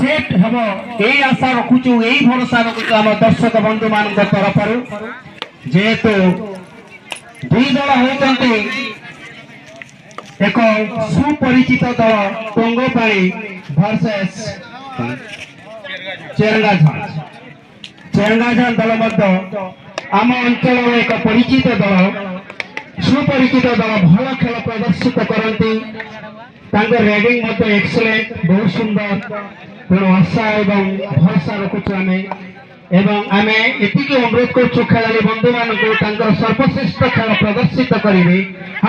set हम यही आशा रखुचु यही भरोसा रखुचु आम दर्शक बंधु मान तरफ जेहेतु दुई दल होती एक सुपरिचित दल टंगोपाड़ी वर्सेस चेरंगाझान दल आम अंचल एक परिचित दल सुपरिचित दल भल खेल प्रदर्शित करती रेडिंग एक्सलेंट बहुत सुंदर तेणु आशा एवं भरोसा रखुचु आम आम एति अनुरोध करूँ खेलाड़ी बंधु मान सर्वश्रेष्ठ खेल प्रदर्शित करेंगे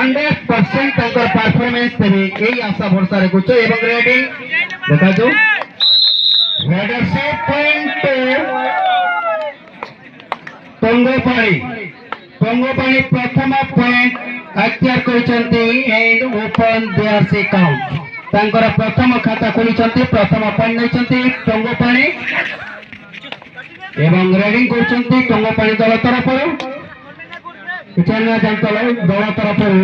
100% परफॉर्मेंस देवे यही आशा भरोसा रखुचु रेडिंग देखा जो रेडर से पॉइंट टंगोपाड़ी प्रथम पॉइंट अक्तियार करछंती एंड ओपन देयर से काउंट तांकर प्रथम खाता खोलिछंती प्रथम पॉइंट नैछंती टंगोपाड़ी एवं रेडिंग करछंती टंगोपाड़ी दल तरफरु चेरंगाझान दल तरफरु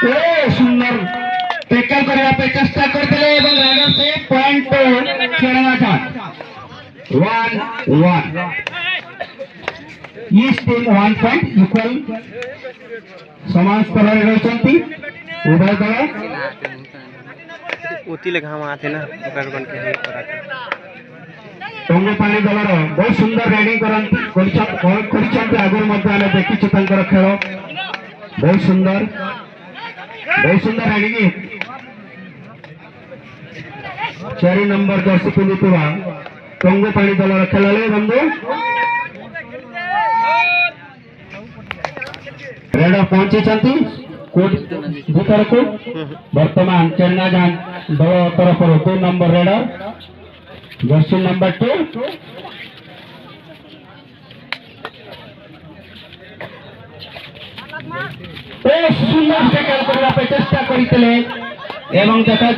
ओ सुंदर टैकल करबा पे चेष्टा करथिले एवं रेडर से point चेरंगाझान 1-1 each team 1 point equal समान स्तर रे रहछंती उभय दल ओतिले घाम आथे ना ओकर कोन के हेल्प कराते टंगोपाड़ी दलर बहुत सुंदर रेडिंग करछंती आगुर मध्ये आले देखिछु तांकर खेल बहुत सुंदर रेडिंग 4 नंबर जर्सी पिंधिथिबा टंगोपाड़ी दलर खेलाले बंधु रेडर पहुंची कोर्ट भीतर को वर्तमान चेरंगाझान दल तरफ 2 नंबर रेडर जर्सी नंबर 2 सुंदर टैकल करबा पे चेष्टा करथिले एवं देखा